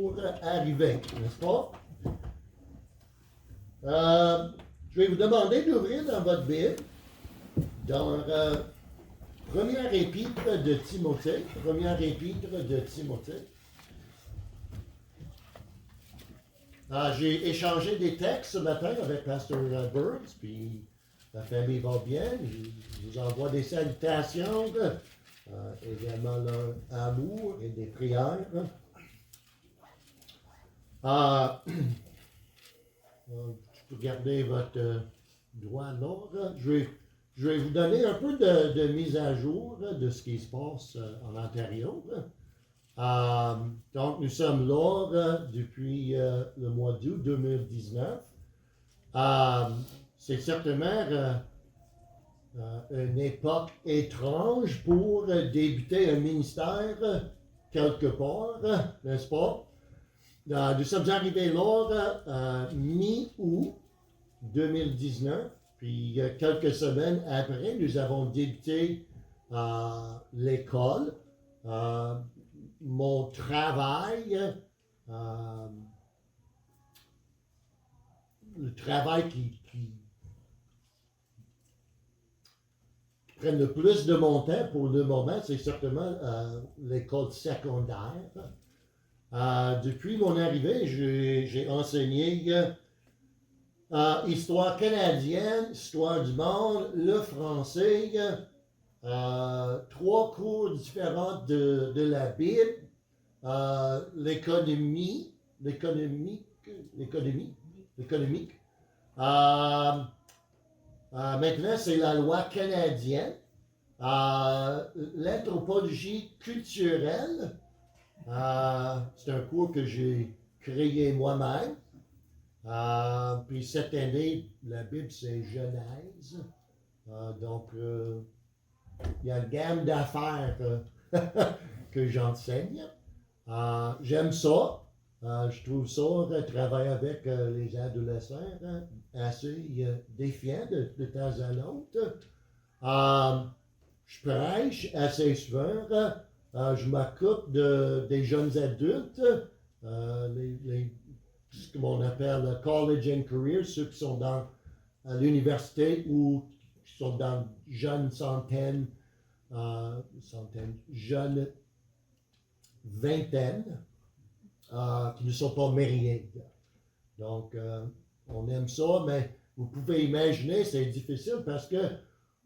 pour arriver, n'est-ce pas? Je vais vous demander d'ouvrir dans votre Bible, dans première épître de Timothée, j'ai échangé des textes ce matin avec Pasteur Burns, puis la famille va bien. Je vous envoie des salutations, également leur amour et des prières. Je peux garder votre droit là. Je vais vous donner un peu de mise à jour de ce qui se passe en Ontario. Donc, nous sommes là depuis le mois d'août 2019. C'est certainement une époque étrange pour débuter un ministère quelque part, n'est-ce pas? Nous sommes arrivés là mi-août 2019, puis quelques semaines après, nous avons débuté l'école. Mon travail, le travail qui prend le plus de mon temps pour le moment, c'est certainement l'école secondaire. Depuis mon arrivée, j'ai enseigné histoire canadienne, histoire du monde, le français, 3 cours différents de la Bible, l'économie. Maintenant, c'est la loi canadienne, l'anthropologie culturelle. C'est un cours que j'ai créé moi-même. Puis cette année, la Bible, c'est Genèse. Donc, il y a une gamme d'affaires que j'enseigne. J'aime ça. Je trouve ça, travailler avec les adolescents, assez défiant de temps à l'autre. Je prêche assez souvent. Je m'occupe des jeunes adultes, ce qu'on appelle le college and career, ceux qui sont dans l'université ou qui sont dans jeunes jeunes vingtaines, qui ne sont pas mariés. Donc, on aime ça, mais vous pouvez imaginer, c'est difficile parce que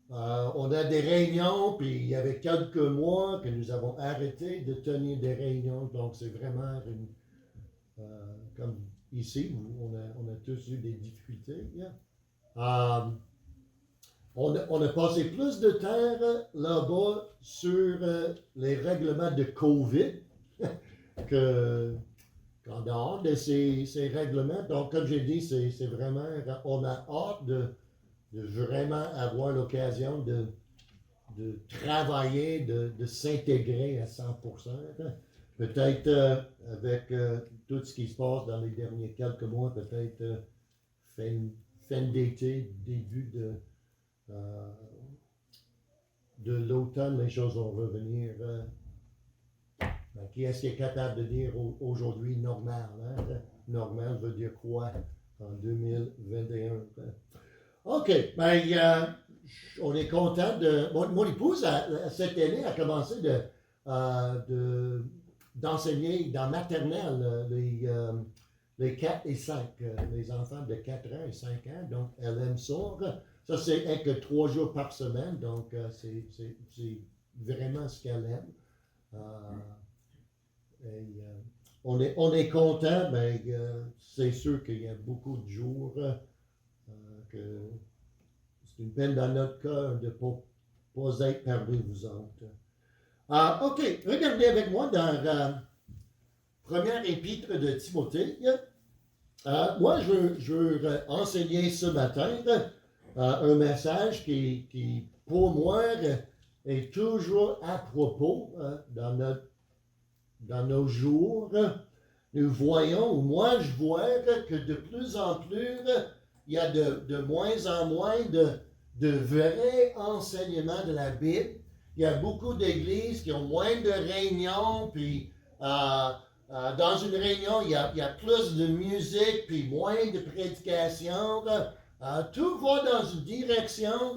on a des réunions, puis il y avait quelques mois que nous avons arrêté de tenir des réunions, donc c'est vraiment comme ici, on a tous eu des difficultés. On a passé plus de temps là-bas sur les règlements de COVID qu'en dehors de ces règlements. Donc, comme j'ai dit, c'est vraiment, on a hâte de vraiment avoir l'occasion de travailler, de s'intégrer à 100%. Peut-être avec tout ce qui se passe dans les derniers quelques mois, peut-être fin d'été, début de l'automne, les choses vont revenir. Qui est-ce qui est capable de dire aujourd'hui normal? Hein? Normal veut dire quoi en 2021? OK, on est content de... Mon épouse, cette année, a commencé d'enseigner dans maternelle les 4 et 5, les enfants de 4 ans et 5 ans, donc elle aime ça. Ça, c'est que 3 jours par semaine, donc c'est vraiment ce qu'elle aime. On est content, mais c'est sûr qu'il y a beaucoup de jours que c'est une peine dans notre cœur de ne pas être parmi vous autres. OK, regardez avec moi dans la première épître de Timothée. Moi, je veux enseigner ce matin un message qui, pour moi, est toujours à propos dans nos jours. Nous voyons, ou moi je vois que de plus en plus, il y a de moins en moins de vrais enseignements de la Bible. Il y a beaucoup d'églises qui ont moins de réunions, puis Dans une réunion, il y a plus de musique puis moins de prédication. Tout va dans une direction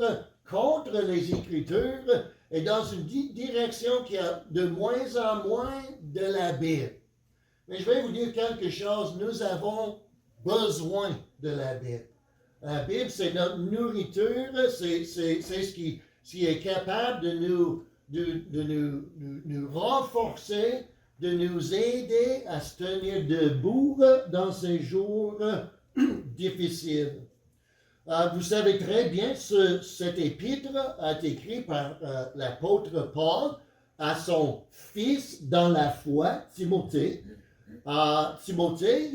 contre les Écritures et dans une direction qui a de moins en moins de la Bible. Mais je vais vous dire quelque chose, nous avons besoin de la Bible. La Bible, c'est notre nourriture, c'est ce qui est capable de nous renforcer, de nous aider à se tenir debout dans ces jours difficiles. Vous savez très bien, cet épître a été écrit par l'apôtre Paul à son fils dans la foi, Timothée. Timothée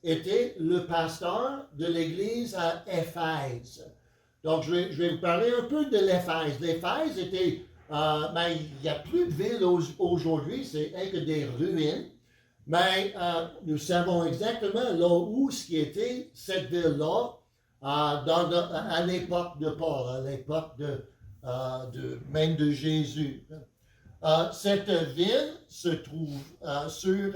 était le pasteur de l'église à Éphèse. Donc, je vais vous parler un peu de l'Éphèse. L'Éphèse était, il n'y a plus de ville aujourd'hui, c'est que des ruines. Mais nous savons exactement là où ce qui était cette ville-là à l'époque de Paul, à l'époque même de Jésus. Cette ville se trouve sur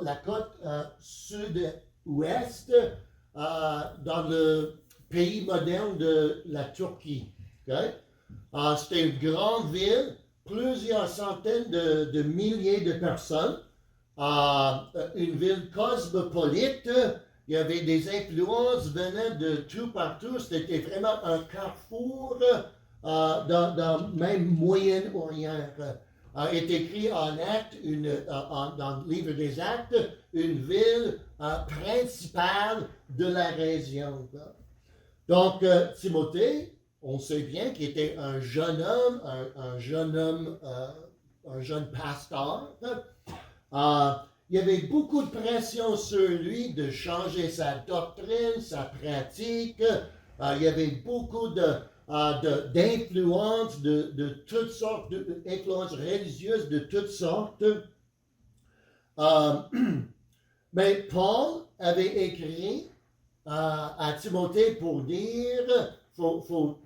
la côte sud-ouest dans le pays moderne de la Turquie. Okay? C'était une grande ville, plusieurs centaines de milliers de personnes, une ville cosmopolite. Il y avait des influences venant de tout partout. C'était vraiment un carrefour dans même Moyen-Orient. Est écrit en Actes, dans le livre des Actes, une ville principale de la région. Donc, Timothée, on sait bien qu'il était un jeune homme, un jeune pasteur. Il y avait beaucoup de pression sur lui de changer sa doctrine, sa pratique. Il y avait beaucoup d'influences de toutes sortes, d'influences religieuses de toutes sortes. Mais Paul avait écrit à Timothée pour dire faut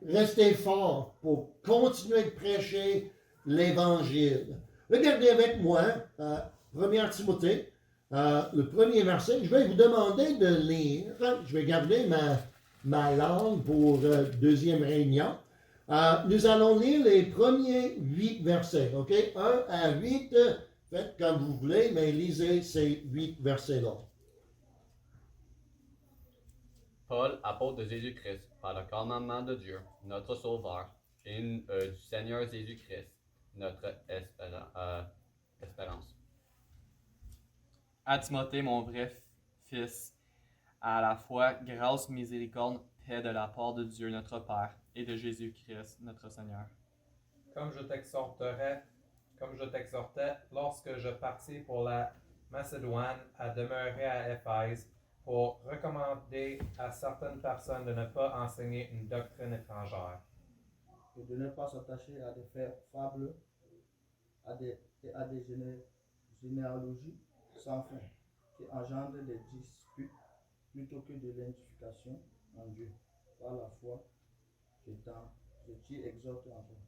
rester fort, pour continuer de prêcher l'Évangile. Regardez avec moi 1 Timothée, le premier verset. Je vais vous demander de lire. Je vais garder ma langue pour deuxième réunion. Nous allons lire les premiers 8 versets, OK? 1 à 8, faites comme vous voulez, mais lisez ces 8 versets-là. Paul, apôtre de Jésus-Christ, par le commandement de Dieu, notre Sauveur, et du Seigneur Jésus-Christ, notre espérance. À Timothée, mon vrai fils, à la fois grâce, miséricorde, paix de la part de Dieu notre Père et de Jésus-Christ notre Seigneur. Comme je t'exhortais lorsque je partis pour la Macédoine à demeurer à Éphèse, pour recommander à certaines personnes de ne pas enseigner une doctrine étrangère. Et de ne pas s'attacher à des fables, à des généalogies sans fin, qui engendrent des disputes plutôt que de l'édification en Dieu. Par la foi, je t'y exhorte encore.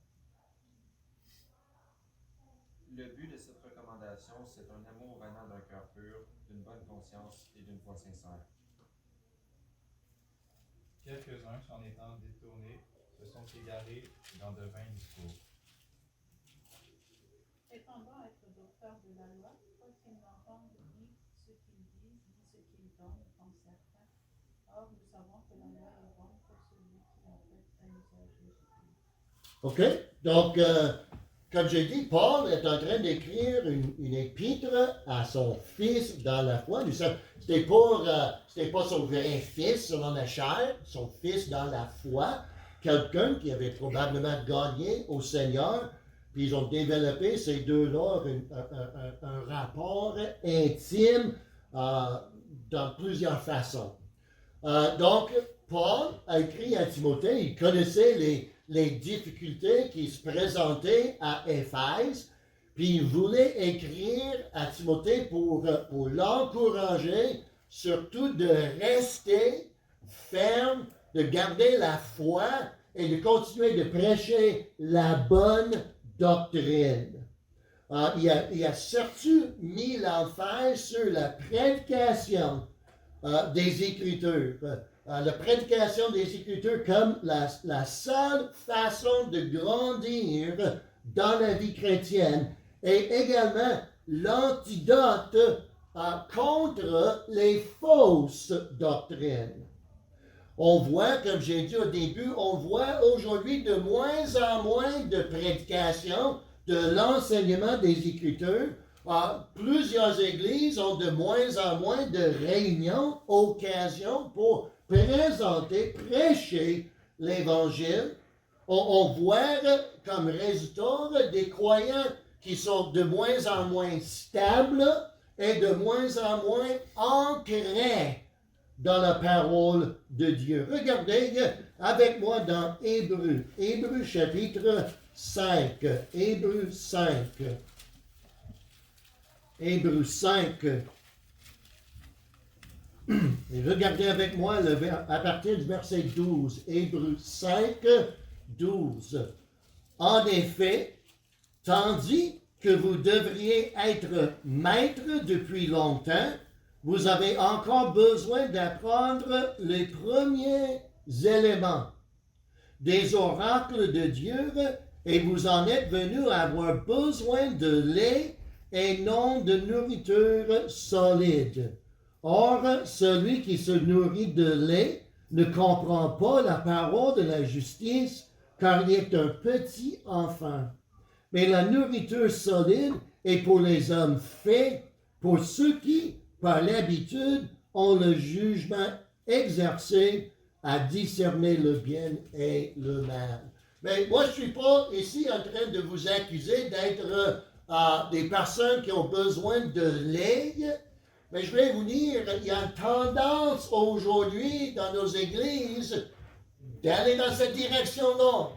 Le but de cette recommandation, c'est un amour venant d'un cœur pur, d'une bonne conscience et d'une foi sincère. Quelques-uns, s'en étant détournés, se sont égarés dans de vains discours. Prétendant être docteurs de la loi, quoiqu'ils n'entendent ni ce qu'ils disent, ni ce qu'ils donnent, comme certains. Or, nous savons que la loi est bonne pour celui qui en fait un usage légitime. OK? Donc, comme j'ai dit, Paul est en train d'écrire une épître à son fils dans la foi. C'était pas son vrai fils selon la chair, son fils dans la foi, quelqu'un qui avait probablement gagné au Seigneur. Puis ils ont développé ces deux-là un rapport intime dans plusieurs façons. Donc, Paul a écrit à Timothée, il connaissait les difficultés qui se présentaient à Éphèse, puis il voulait écrire à Timothée pour l'encourager, surtout de rester ferme, de garder la foi et de continuer de prêcher la bonne doctrine. il a surtout mis l'emphase sur la prédication des Écritures. La prédication des Écritures comme la seule façon de grandir dans la vie chrétienne et également l'antidote contre les fausses doctrines. On voit, comme j'ai dit au début, on voit aujourd'hui de moins en moins de prédication de l'enseignement des Écritures. Plusieurs églises ont de moins en moins de réunions, occasions pour présenter, prêcher l'Évangile. On voit comme résultat des croyants qui sont de moins en moins stables et de moins en moins ancrés dans la parole de Dieu. Regardez avec moi dans Hébreux chapitre 5. Hébreux 5. Hébreux 5. Et regardez avec moi à partir du verset 12. Hébreux 5, 12. En effet, tandis que vous devriez être maître depuis longtemps, vous avez encore besoin d'apprendre les premiers éléments des oracles de Dieu et vous en êtes venu à avoir besoin de lait et non de nourriture solide. Or, celui qui se nourrit de lait ne comprend pas la parole de la justice car il est un petit enfant. Mais la nourriture solide est pour les hommes faits, pour ceux qui, par l'habitude, ont le jugement exercé à discerner le bien et le mal. Mais moi, je ne suis pas ici en train de vous accuser d'être des personnes qui ont besoin de lait, mais je vais vous dire, il y a une tendance aujourd'hui dans nos églises d'aller dans cette direction-là.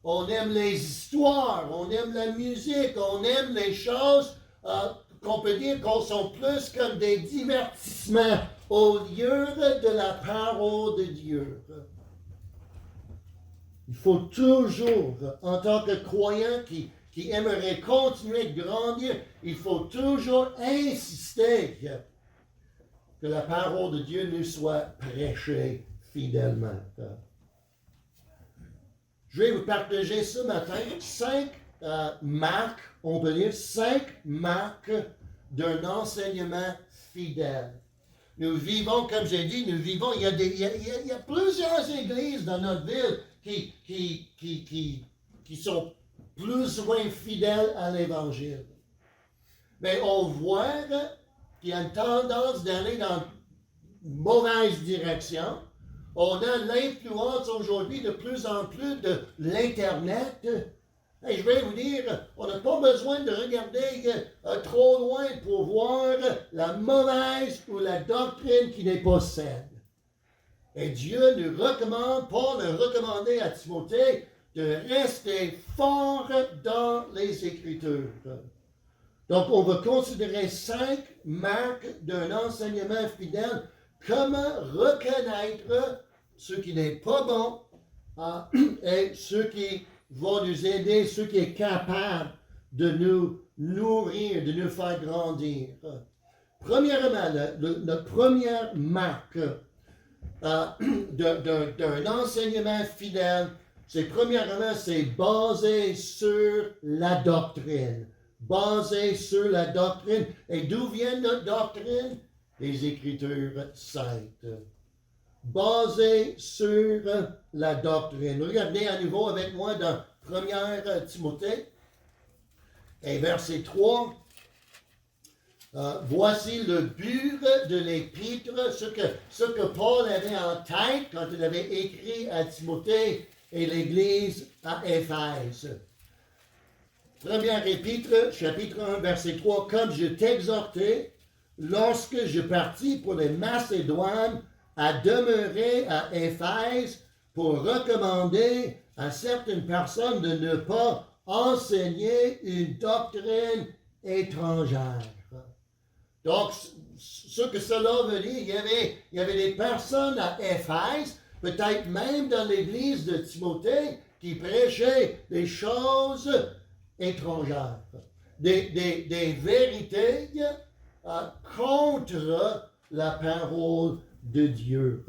On aime les histoires, on aime la musique, on aime les choses qu'on peut dire qu'on sont plus comme des divertissements au lieu de la parole de Dieu. Il faut toujours, en tant que croyant qui aimerait continuer de grandir, il faut toujours insister que la parole de Dieu nous soit prêchée fidèlement. Je vais vous partager ce matin 5 marques, on peut dire 5 marques d'un enseignement fidèle. Nous vivons, comme j'ai dit, il y a plusieurs églises dans notre ville qui sont plus ou moins fidèles à l'Évangile. Mais on voit qu'il y a une tendance d'aller dans une mauvaise direction. On a l'influence aujourd'hui de plus en plus de l'Internet. Et je vais vous dire, on n'a pas besoin de regarder trop loin pour voir la mauvaise ou la doctrine qui n'est pas saine. Et Dieu nous recommande, Paul a recommandé à Timothée de rester fort dans les Écritures. Donc, on va considérer 5 marques d'un enseignement fidèle. Comment reconnaître ce qui n'est pas bon et ce qui va nous aider, ce qui est capable de nous nourrir, de nous faire grandir. Premièrement, la première marque d'un enseignement fidèle, c'est basé sur la doctrine. Basé sur la doctrine. Et d'où vient notre doctrine? Les Écritures saintes. Basé sur la doctrine. Regardez à nouveau avec moi dans 1 Timothée, et verset 3. Voici le but de l'épître, ce que Paul avait en tête quand il avait écrit à Timothée et l'Église à Éphèse. Première épître, chapitre 1, verset 3. Comme je t'exhortais, lorsque je partis pour les Macédoines, à demeurer à Éphèse pour recommander à certaines personnes de ne pas enseigner une doctrine étrangère. Donc, ce que cela veut dire, il y avait des personnes à Éphèse, peut-être même dans l'église de Timothée, qui prêchaient des choses étrangères. des vérités contre la parole de Dieu.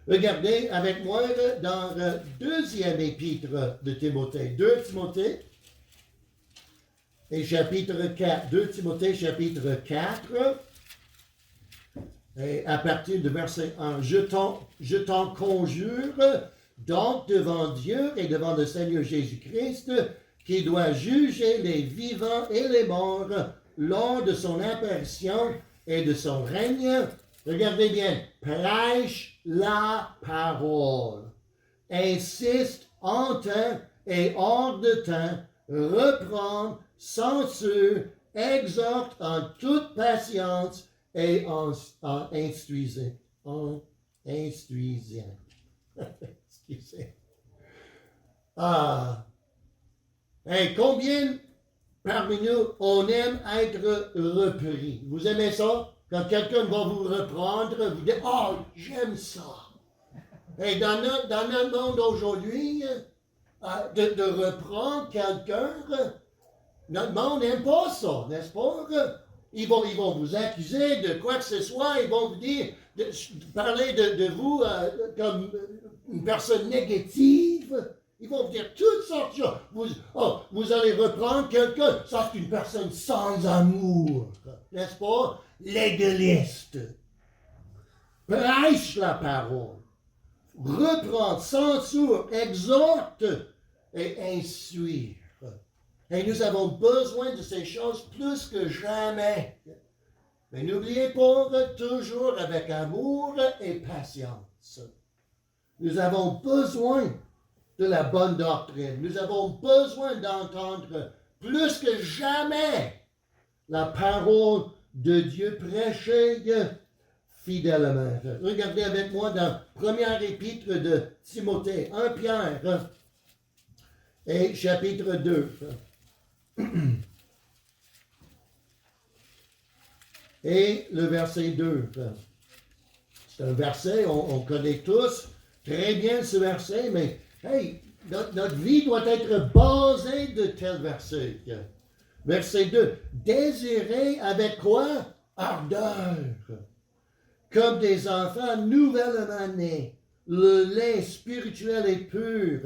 Regardez avec moi dans le deuxième épître de Timothée, 2 Timothée, et chapitre 4, 2 Timothée, chapitre 4, et à partir du verset 1, je t'en conjure, donc devant Dieu et devant le Seigneur Jésus-Christ, qui doit juger les vivants et les morts lors de son apparition et de son règne. Regardez bien, prêche la parole, insiste en temps et hors de temps, reprend, censure, exhorte en toute patience et en instruisant. Excusez. Hey, combien parmi nous on aime être repris? Vous aimez ça? Quand quelqu'un va vous reprendre, vous dites « Oh, j'aime ça! » Et dans notre monde aujourd'hui, de reprendre quelqu'un, notre monde n'aime pas ça, n'est-ce pas? Ils vont vous accuser de quoi que ce soit, ils vont vous dire, parler de vous comme une personne négative. Ils vont vous dire toutes sortes de choses. Vous allez reprendre quelqu'un, ça c'est une personne sans amour, n'est-ce pas? L'égaliste. Prêche la parole. Reprend, censure, exhorte et instruire. Et nous avons besoin de ces choses plus que jamais. Mais n'oubliez pas, toujours avec amour et patience. Nous avons besoin de la bonne doctrine. Nous avons besoin d'entendre plus que jamais la parole de Dieu prêchée fidèlement. Regardez avec moi dans le premier épître de Timothée, 1 Pierre et chapitre 2. Et le verset 2. C'est un verset, on connaît tous très bien ce verset, mais hey, notre vie doit être basée de tel verset. Verset 2. Désirez avec quoi? Ardeur. Comme des enfants nouvellement nés, le lait spirituel et pur,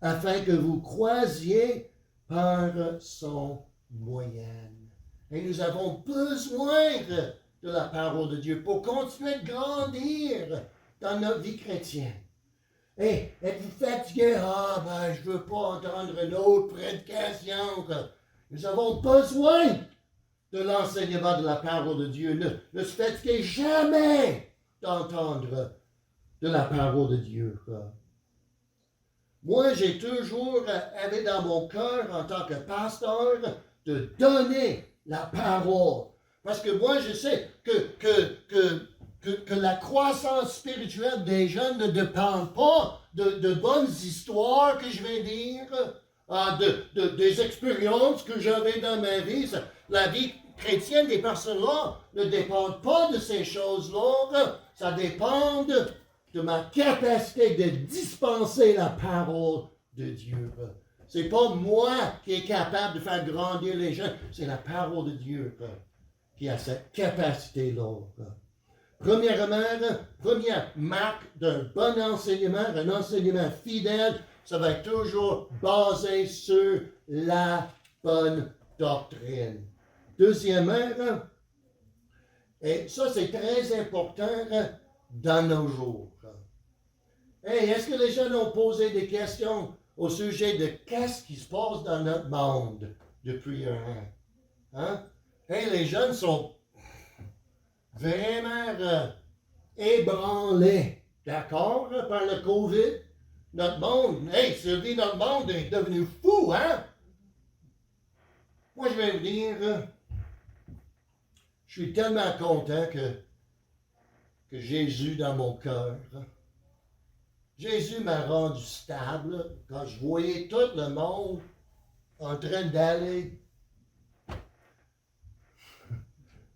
afin que vous croisiez par son moyen. Et nous avons besoin de la parole de Dieu pour continuer de grandir dans notre vie chrétienne. Et êtes-vous fatigué? Je ne veux pas entendre une autre prédication. Nous avons besoin de l'enseignement de la parole de Dieu. Ne se fatiguez jamais d'entendre de la parole de Dieu. Moi, j'ai toujours avait dans mon cœur, en tant que pasteur, de donner la parole. Parce que moi, je sais que la croissance spirituelle des jeunes ne dépend pas de bonnes histoires que je vais dire, des expériences que j'avais dans ma vie. La vie chrétienne des personnes-là ne dépend pas de ces choses-là. Ça dépend de ma capacité de dispenser la parole de Dieu. C'est pas moi qui est capable de faire grandir les gens, c'est la parole de Dieu qui a cette capacité-là. Première marque d'un bon enseignement, un enseignement fidèle, ça va être toujours basé sur la bonne doctrine. Deuxièmement, et ça c'est très important dans nos jours. Hey, est-ce que les jeunes ont posé des questions au sujet de qu'est-ce qui se passe dans notre monde depuis un an? Hein? Hey, les jeunes sont vraiment ébranlés, d'accord, par le COVID. Notre monde, Sylvie, notre monde est devenu fou, hein? Moi, je vais vous dire, je suis tellement content que Jésus dans mon cœur. Jésus m'a rendu stable quand je voyais tout le monde en train d'aller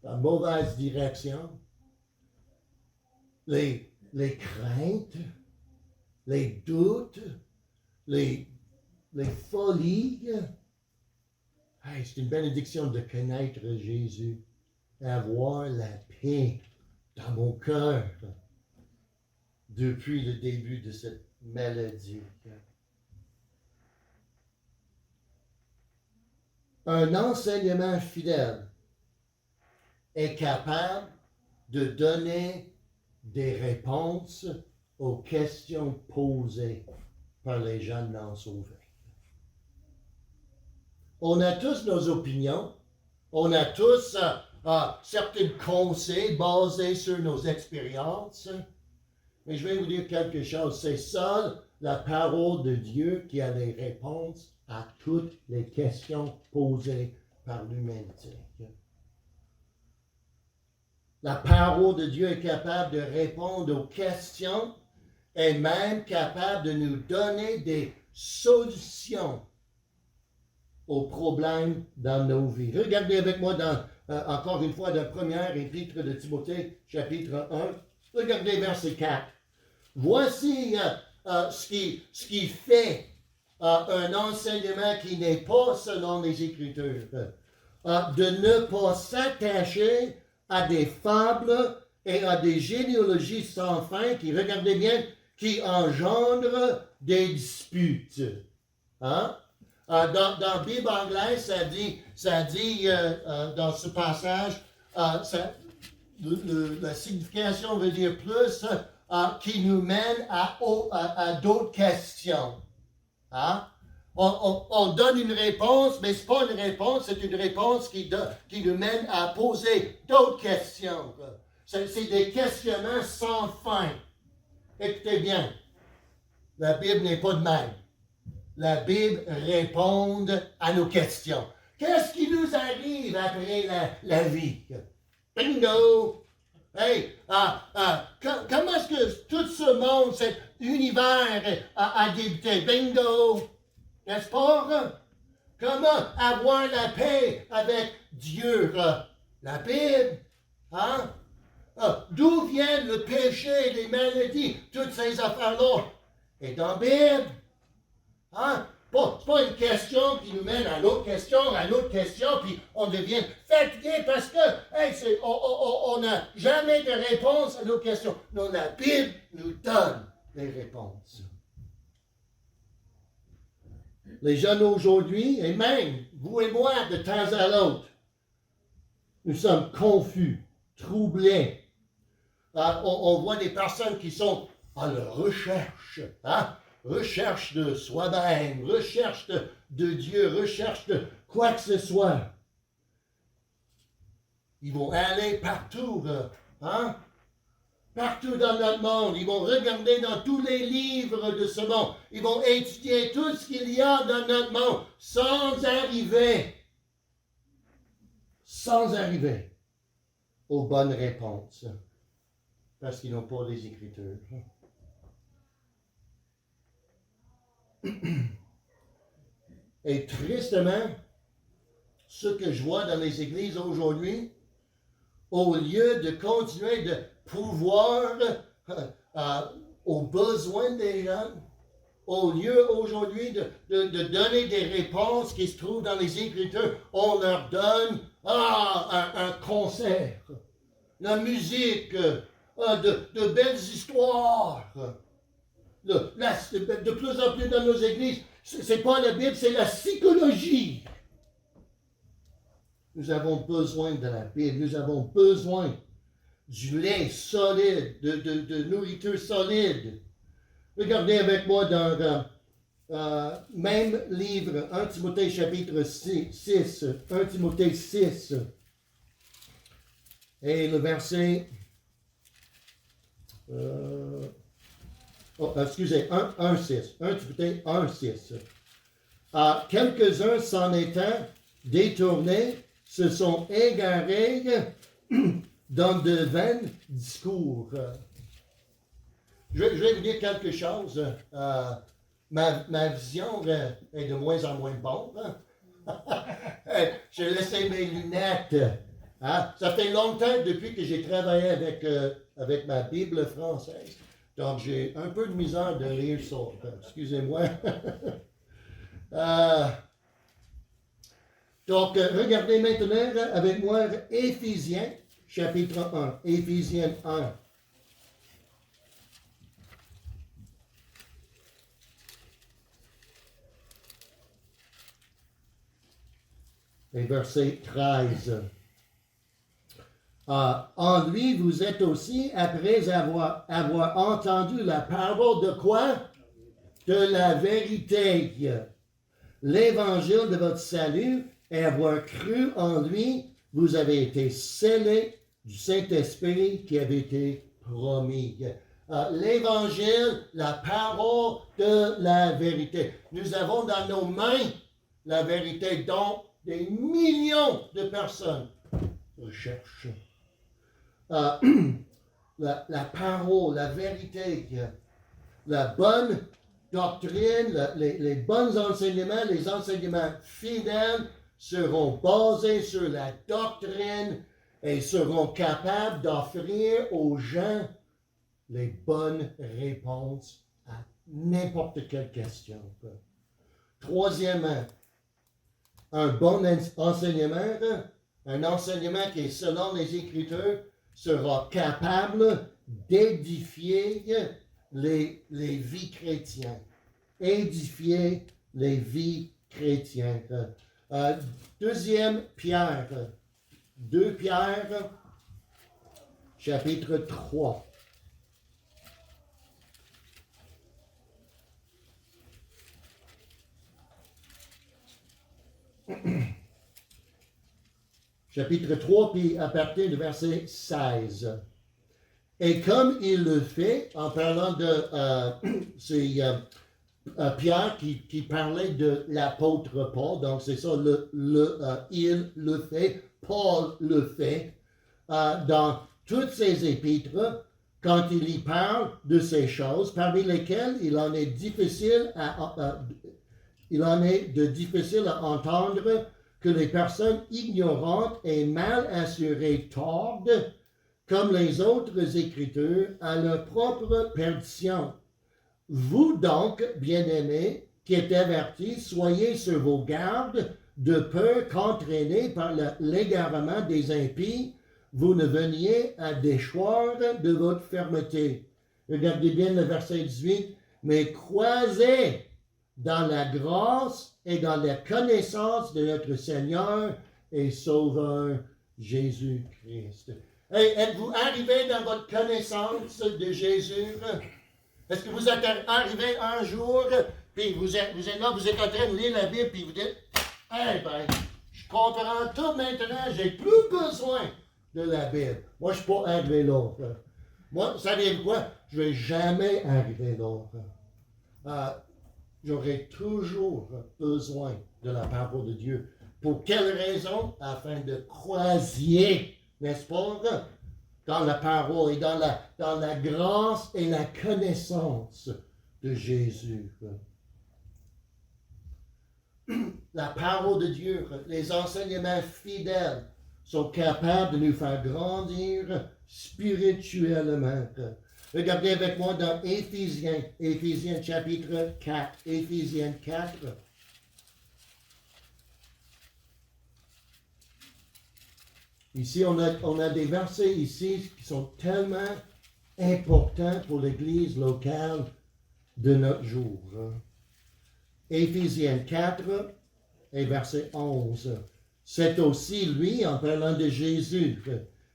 dans la mauvaise direction. Les craintes, les doutes, les folies. Hey, c'est une bénédiction de connaître Jésus, avoir la paix dans mon cœur depuis le début de cette maladie. Un enseignement fidèle est capable de donner des réponses aux questions posées par les jeunes non sauvés. On a tous nos opinions, on a tous certains conseils basés sur nos expériences, mais je vais vous dire quelque chose, c'est seule la parole de Dieu qui a les réponses à toutes les questions posées par l'humanité. La parole de Dieu est capable de répondre aux questions et même capable de nous donner des solutions aux problèmes dans nos vies. Regardez avec moi encore une fois dans le premier épître de Timothée, chapitre 1. Regardez verset 4. Voici ce qui fait un enseignement qui n'est pas selon les Écritures. De ne pas s'attacher à des fables et à des généalogies sans fin regardez bien, qui engendrent des disputes. Hein? Dans la Bible anglaise, ça dit dans ce passage, la signification veut dire plus qui nous mène à d'autres questions. Hein? On donne une réponse, mais ce n'est pas une réponse, c'est une réponse qui nous mène à poser d'autres questions. C'est des questionnements sans fin. Écoutez bien, la Bible n'est pas de même. La Bible répond à nos questions. Qu'est-ce qui nous arrive après la vie? Bingo! Hey, comment est-ce que tout ce monde, cet univers a débuté? Bingo! N'est-ce pas? Comment avoir la paix avec Dieu? La Bible? Hein? D'où viennent le péché, les maladies, toutes ces affaires-là? Et dans la Bible? Hein? Bon, c'est pas une question qui nous mène à l'autre question, puis on devient fatigué parce que on n'a jamais de réponse à nos questions. Non, la Bible nous donne les réponses. Les jeunes aujourd'hui, et même vous et moi de temps à l'autre, nous sommes confus, troublés. On voit des personnes qui sont à la recherche, recherche de soi-même, recherche de Dieu, recherche de quoi que ce soit. Ils vont aller partout, partout dans notre monde. Ils vont regarder dans tous les livres de ce monde. Ils vont étudier tout ce qu'il y a dans notre monde sans arriver aux bonnes réponses. Parce qu'ils n'ont pas les Écritures. Et tristement, ce que je vois dans les églises aujourd'hui, au lieu de continuer de pourvoir aux besoins des jeunes, au lieu aujourd'hui de donner des réponses qui se trouvent dans les Écritures, on leur donne un concert, la musique, de belles histoires. De plus en plus dans nos églises, c'est pas la Bible, c'est la psychologie. Nous avons besoin de la Bible, nous avons besoin du lait solide, de nourriture solide. Regardez avec moi dans même livre, 1 Timothée chapitre 6, 1 Timothée 6, et le verset... 1,6. 1 Timothée 1,6. Quelques-uns s'en étant détournés se sont égarés dans de vains discours. Je vais vous dire quelque chose. Ma vision est de moins en moins bonne. J'ai laissé mes lunettes. Ça fait longtemps depuis que j'ai travaillé avec ma Bible française. Donc, j'ai un peu de misère de lire ça. Excusez-moi. Donc, regardez maintenant avec moi Éphésiens, chapitre 1. Éphésiens 1. Et verset 13. En lui, vous êtes aussi, après avoir entendu la parole de quoi? De la vérité. L'évangile de votre salut, et avoir cru en lui, vous avez été scellés du Saint-Esprit qui avait été promis. L'évangile, la parole de la vérité. Nous avons dans nos mains la vérité dont des millions de personnes recherchent. La parole, la vérité, la bonne doctrine, les bons enseignements, les enseignements fidèles seront basés sur la doctrine et seront capables d'offrir aux gens les bonnes réponses à n'importe quelle question. Troisièmement, un bon enseignement, un enseignement qui est selon les Écritures, sera capable d'édifier les vies chrétiennes. Édifier les vies chrétiennes. Deuxième Pierre. 2 Pierre, chapitre 3. Chapitre 3, puis à partir du verset 16. Et comme il le fait, en parlant de c'est Pierre qui parlait de l'apôtre Paul, donc c'est ça, il le fait, Paul le fait, dans toutes ses épîtres, quand il y parle de ces choses, parmi lesquelles il en est difficile à entendre que les personnes ignorantes et mal assurées tordent, comme les autres Écritures, à leur propre perdition. Vous donc, bien-aimés, qui êtes avertis, soyez sur vos gardes, de peur qu'entraînés par l'égarement des impies, vous ne veniez à déchoir de votre fermeté. Regardez bien le verset 18. Mais croisez dans la grâce et dans la connaissance de notre Seigneur et Sauveur Jésus-Christ. Hey, êtes-vous arrivé dans votre connaissance de Jésus? Est-ce que vous êtes arrivé un jour, puis vous êtes là, vous êtes en train de lire la Bible, puis vous dites, eh ben, je comprends tout maintenant, j'ai plus besoin de la Bible. Moi, je ne suis pas arrivé là. Moi, savez-vous quoi? Je ne vais jamais arriver là. J'aurai toujours besoin de la parole de Dieu. Pour quelle raison? Afin de croisier, n'est-ce pas? Dans la parole et dans la grâce et la connaissance de Jésus. La parole de Dieu, les enseignements fidèles sont capables de nous faire grandir spirituellement. Regardez avec moi dans Éphésiens chapitre 4. Éphésiens 4. Ici, on a des versets ici qui sont tellement importants pour l'Église locale de notre jour. Éphésiens 4 et verset 11. C'est aussi lui, en parlant de Jésus,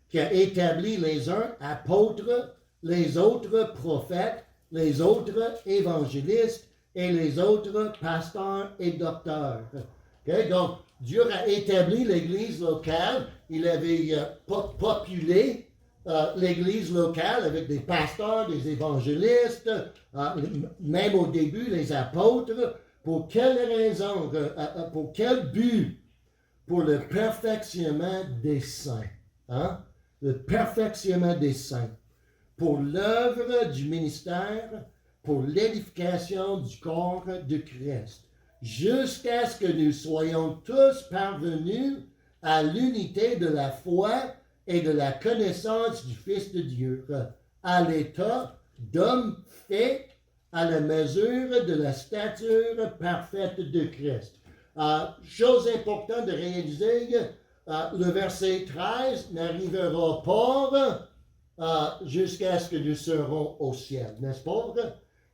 qui a établi les uns apôtres, les autres prophètes, les autres évangélistes et les autres pasteurs et docteurs. Okay? Donc, Dieu a établi l'Église locale. Il avait populé l'Église locale avec des pasteurs, des évangélistes, même au début, les apôtres. Pour quelle raison? Pour quel but? Pour le perfectionnement des saints. Hein? Le perfectionnement des saints. Pour l'œuvre du ministère, pour l'édification du corps de Christ, jusqu'à ce que nous soyons tous parvenus à l'unité de la foi et de la connaissance du Fils de Dieu, à l'état d'homme fait à la mesure de la stature parfaite de Christ. chose importante de réaliser, le verset 13 n'arrivera pas jusqu'à ce que nous serons au ciel, n'est-ce pas?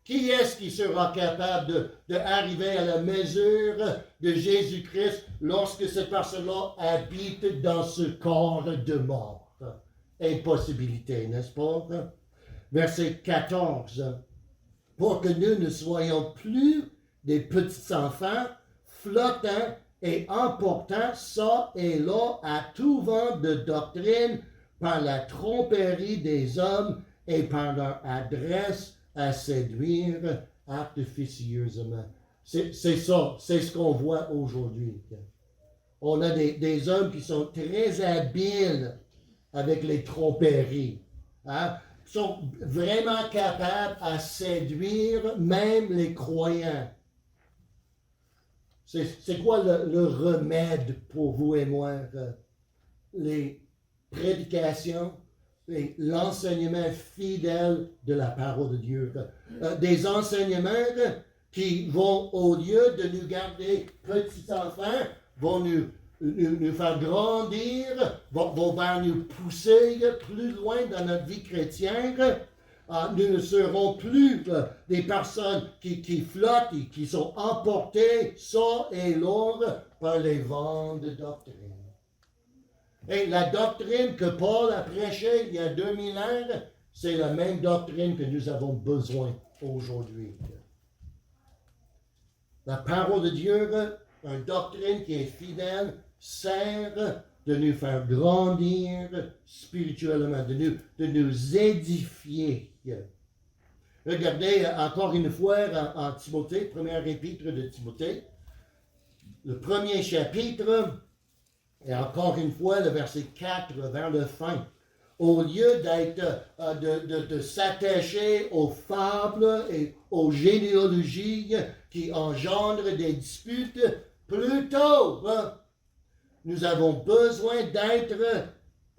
Qui est-ce qui sera capable d'arriver à la mesure de Jésus-Christ lorsque cette personne-là habite dans ce corps de mort? Impossibilité, n'est-ce pas? Verset 14. Pour que nous ne soyons plus des petits enfants flottants et emportant ça et là à tout vent de doctrine par la tromperie des hommes et par leur adresse à séduire artificieusement. C'est ça, c'est ce qu'on voit aujourd'hui. On a des hommes qui sont très habiles avec les tromperies. Hein? Sont vraiment capables à séduire même les croyants. C'est quoi le remède pour vous et moi? Les prédications, l'enseignement fidèle de la parole de Dieu. Des enseignements qui vont, au lieu de nous garder petits enfants, vont nous faire grandir, vont vers nous pousser plus loin dans notre vie chrétienne. Nous ne serons plus des personnes qui flottent et qui sont emportées ça et là par les vents de doctrine. Et la doctrine que Paul a prêchée il y a 2000 ans, c'est la même doctrine que nous avons besoin aujourd'hui. La parole de Dieu, une doctrine qui est fidèle, sert de nous faire grandir spirituellement, de nous édifier. Regardez encore une fois en Timothée, première épître de Timothée, le premier chapitre, et encore une fois le verset 4 vers le fin. Au lieu de s'attacher aux fables et aux généalogies qui engendrent des disputes, plutôt, nous avons besoin d'être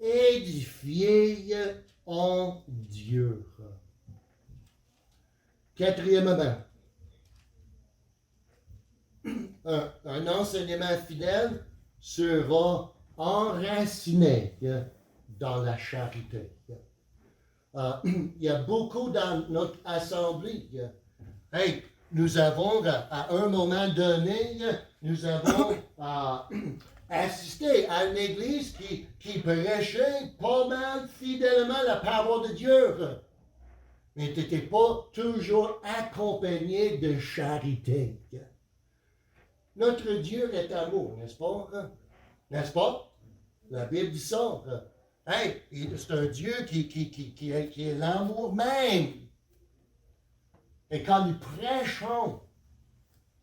édifiés en Dieu. Quatrièmement, un enseignement fidèle sera enraciné dans la charité. Il y a beaucoup dans notre assemblée. Hey, nous avons, à un moment donné, nous avons assisté à une église qui prêchait pas mal fidèlement la parole de Dieu, mais n'était pas toujours accompagné de charité. Notre Dieu est amour, n'est-ce pas? N'est-ce pas? La Bible dit ça. Hey, c'est un Dieu qui est l'amour même. Et quand nous prêchons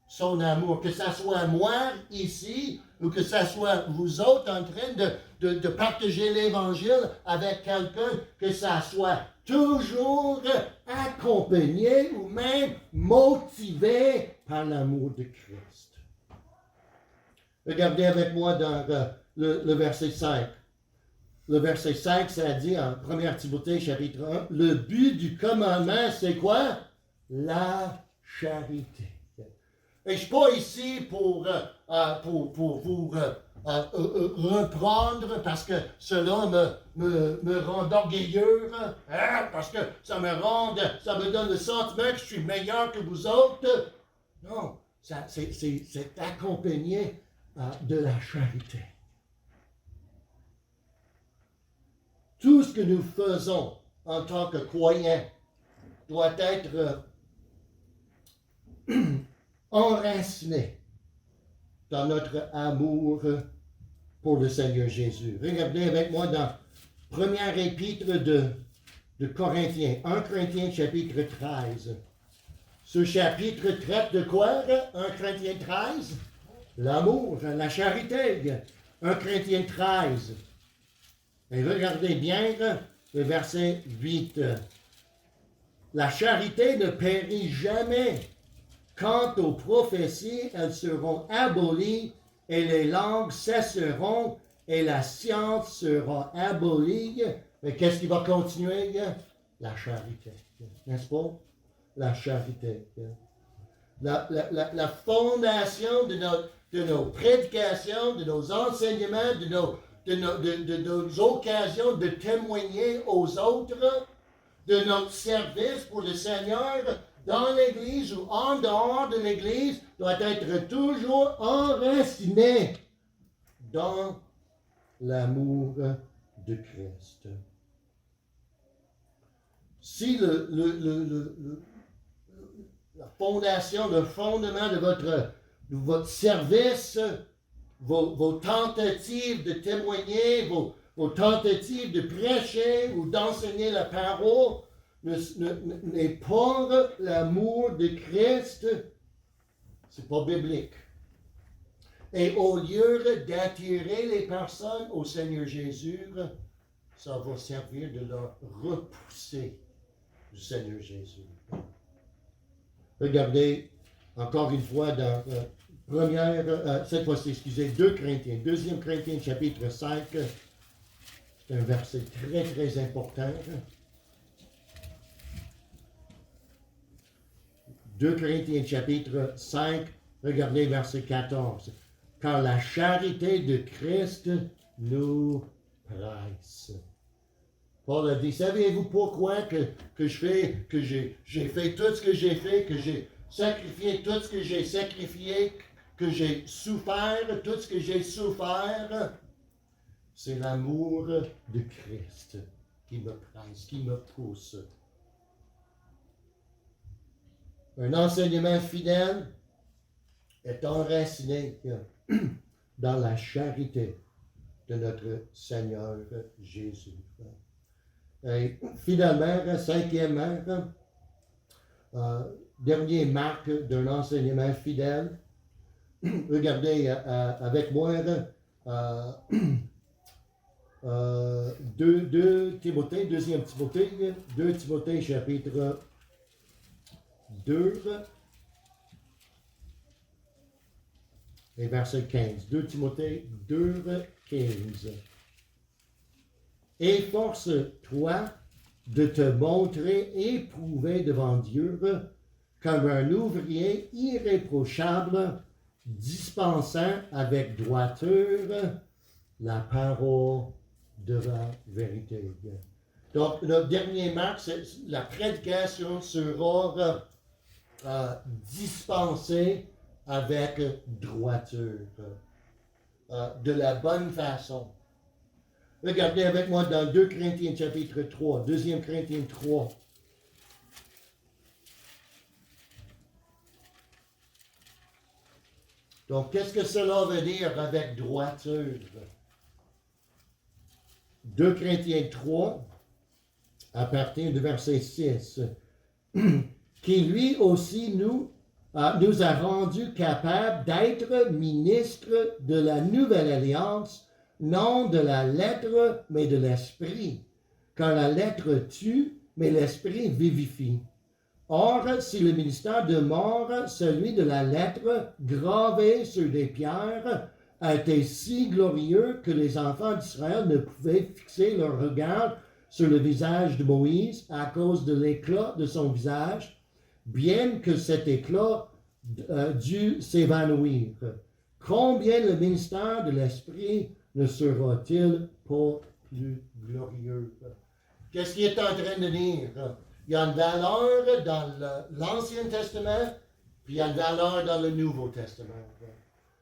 son amour, que ce soit moi ici, ou que ce soit vous autres en train de partager l'Évangile avec quelqu'un, que ça soit toujours accompagné ou même motivé par l'amour de Christ. Regardez avec moi dans le verset 5. Le verset 5, ça dit en 1 Timothée chapitre 1, le but du commandement, c'est quoi? La charité. Et je ne suis pas ici pour vous reprendre parce que cela me rend orgueilleux, parce que ça me donne le sentiment que je suis meilleur que vous autres. Non, c'est accompagné de la charité. Tout ce que nous faisons en tant que croyants doit être enraciné dans notre amour pour le Seigneur Jésus. Regardez avec moi dans première épître de Corinthiens, 1 Corinthiens chapitre 13. Ce chapitre traite de quoi? 1 Corinthiens 13? L'amour, la charité. 1 Corinthiens 13. Et regardez bien le verset 8. La charité ne périt jamais. Quant aux prophéties, elles seront abolies et les langues cesseront et la science sera abolie. Mais qu'est-ce qui va continuer? La charité. N'est-ce pas? La charité. La fondation de de nos prédications, de nos enseignements, de nos occasions de témoigner aux autres, de notre service pour le Seigneur dans l'Église ou en dehors de l'Église doit être toujours enraciné dans l'amour de Christ. Si la fondation, le fondement de votre service, vos tentatives de témoigner, vos tentatives de prêcher ou d'enseigner la parole n'est pas l'amour de Christ, c'est pas biblique. Et au lieu d'attirer les personnes au Seigneur Jésus, ça va servir de leur repousser du Seigneur Jésus. Regardez, encore une fois, dans cette fois-ci, 2 Corinthiens, 2 Corinthiens, chapitre 5, c'est un verset très, très important. 2 Corinthiens, chapitre 5, regardez verset 14. Car la charité de Christ nous presse. Paul a dit, savez-vous pourquoi que j'ai fait tout ce que j'ai fait, que j'ai sacrifié tout ce que j'ai sacrifié, que j'ai souffert tout ce que j'ai souffert? C'est l'amour de Christ qui me presse, qui me pousse. Un enseignement fidèle est enraciné dans la charité de notre Seigneur Jésus. Et finalement, cinquièmement, dernier marque d'un enseignement fidèle, regardez avec moi 2 Timothée, 2 Timothée, 2 Timothée chapitre 2 et verset 15. 2 Timothée 2, 15. Efforce-toi de te montrer éprouvé devant Dieu comme un ouvrier irréprochable, dispensant avec droiture la parole de la vérité. Donc, notre dernier marque, c'est la prédication sera dispensée avec droiture, de la bonne façon. Regardez avec moi dans 2 Corinthiens chapitre 3, 2 Corinthiens 3. Donc, qu'est-ce que cela veut dire avec droiture? 2 Corinthiens 3, à partir du verset 6, qui lui aussi nous a rendus capables d'être ministres de la nouvelle alliance, non de la lettre, mais de l'esprit. Car la lettre tue, mais l'esprit vivifie. Or, si le ministère demeure celui de la lettre, gravé sur des pierres, a été si glorieux que les enfants d'Israël ne pouvaient fixer leur regard sur le visage de Moïse à cause de l'éclat de son visage, bien que cet éclat dût s'évanouir. Combien le ministère de l'Esprit ne sera-t-il pas plus glorieux? Qu'est-ce qu'il est en train de dire? Il y a une valeur dans l'Ancien Testament, puis il y a une valeur dans le Nouveau Testament.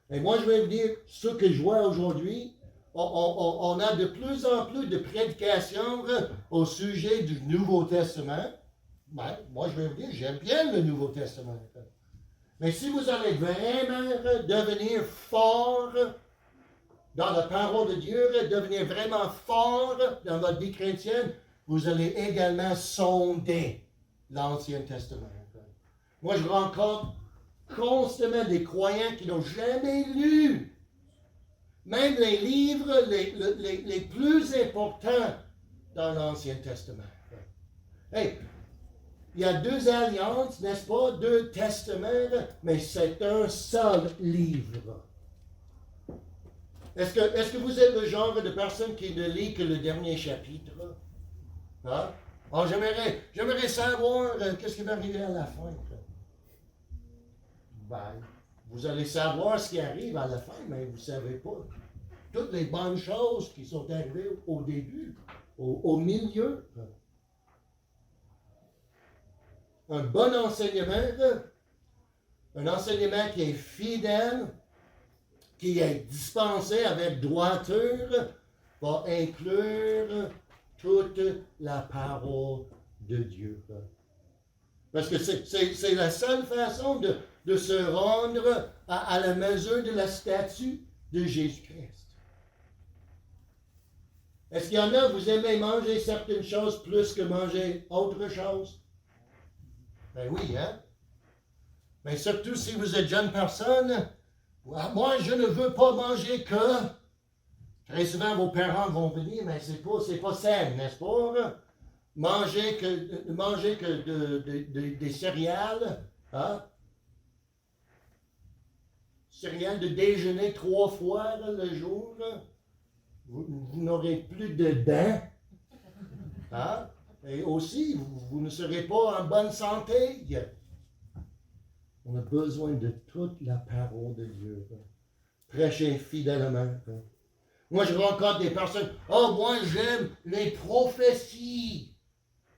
Et moi, je vais vous dire, ce que je vois aujourd'hui, on a de plus en plus de prédications au sujet du Nouveau Testament. Ben, moi, je vais vous dire, j'aime bien le Nouveau Testament. Mais si vous allez vraiment devenir fort dans la parole de Dieu, devenir vraiment fort dans votre vie chrétienne, vous allez également sonder l'Ancien Testament. Moi, je rencontre constamment des croyants qui n'ont jamais lu même les livres les plus importants dans l'Ancien Testament. Hey, il y a 2 alliances, n'est-ce pas? 2 testaments, mais c'est un seul livre. Est-ce que vous êtes le genre de personne qui ne lit que le dernier chapitre? Hein? Oh, j'aimerais savoir qu'est-ce qui va arriver à la fin. Ben, vous allez savoir ce qui arrive à la fin, mais vous ne savez pas toutes les bonnes choses qui sont arrivées au début, au milieu. Un bon enseignement, un enseignement qui est fidèle, qui est dispensé avec droiture, va inclure toute la parole de Dieu. Parce que c'est la seule façon de se rendre à la mesure de la statue de Jésus-Christ. Est-ce qu'il y en a, vous aimez manger certaines choses plus que manger autre chose? Ben oui, hein? Mais surtout si vous êtes jeune personne, moi je ne veux pas manger que. Très souvent vos parents vont venir, mais c'est pas sain, n'est-ce pas? Manger que des céréales, hein? Céréales de déjeuner 3 fois là, le jour, là. Vous n'aurez plus de dents, hein? Et aussi, vous ne serez pas en bonne santé. On a besoin de toute la parole de Dieu. Prêcher fidèlement. Moi, je rencontre des personnes, moi, j'aime les prophéties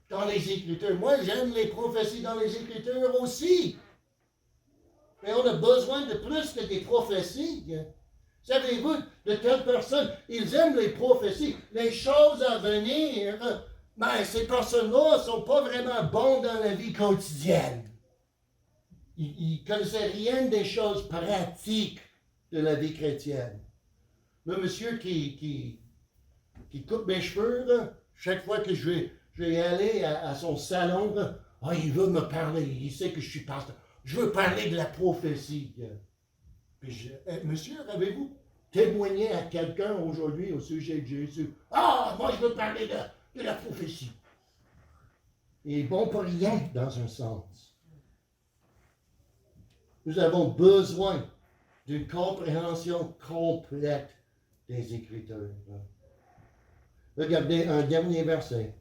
dans les Écritures. Moi, j'aime les prophéties dans les Écritures aussi. Mais on a besoin de plus que des prophéties. Savez-vous, de telles personnes, ils aiment les prophéties, les choses à venir, mais ces personnes-là ne sont pas vraiment bons dans la vie quotidienne. Ils ne connaissaient rien des choses pratiques de la vie chrétienne. Le monsieur qui coupe mes cheveux, là, chaque fois que je vais aller à son salon, là, il veut me parler, il sait que je suis pasteur. Je veux parler de la prophétie. Puis monsieur, avez-vous témoigné à quelqu'un aujourd'hui au sujet de Jésus? Moi je veux parler de la prophétie. Il est bon pour rien dans un sens. Nous avons besoin d'une compréhension complète des Écritures. Regardez un dernier verset.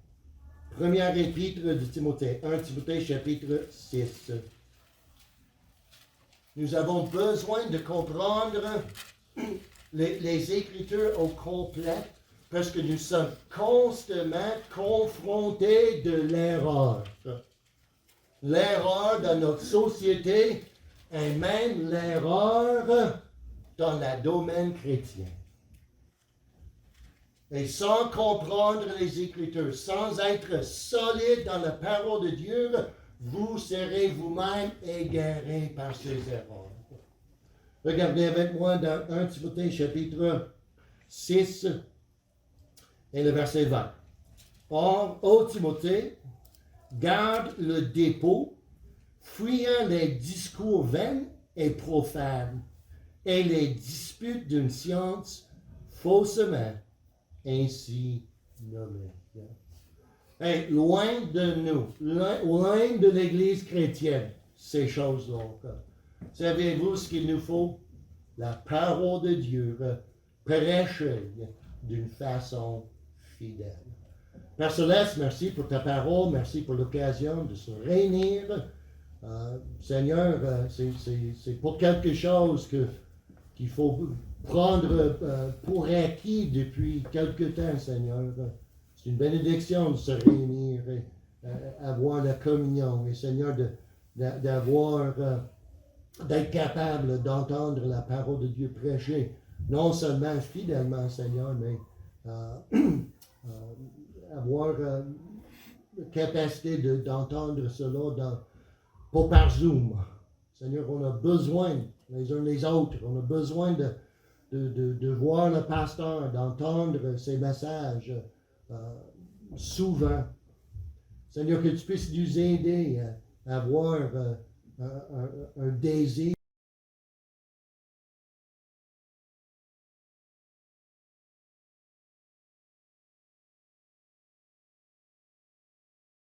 Première épître de Timothée, 1 Timothée chapitre 6. Nous avons besoin de comprendre les Écritures au complet parce que nous sommes constamment confrontés de l'erreur. L'erreur dans notre société et même l'erreur dans le domaine chrétien. Et sans comprendre les Écritures, sans être solide dans la parole de Dieu, vous serez vous-même égarés par ces erreurs. Regardez avec moi dans 1 Timothée chapitre 6 et le verset 20. Or, ô Timothée, garde le dépôt, fuyant les discours vains et profanes, et les disputes d'une science faussement ainsi nommée. Et loin de nous, loin de l'Église chrétienne, ces choses-là. Savez-vous ce qu'il nous faut? La parole de Dieu, prêchée d'une façon fidèle. Père Céleste, merci pour ta parole, merci pour l'occasion de se réunir. Seigneur, c'est pour quelque chose qu'il faut prendre pour acquis depuis quelque temps, Seigneur. C'est une bénédiction de se réunir et avoir la communion. Et Seigneur, d'être capable d'entendre la parole de Dieu prêcher, non seulement fidèlement, Seigneur, mais avoir la capacité d'entendre cela pas par Zoom. Seigneur, on a besoin les uns les autres, on a besoin de voir le pasteur, d'entendre ses messages souvent. Seigneur, que tu puisses nous aider à avoir un désir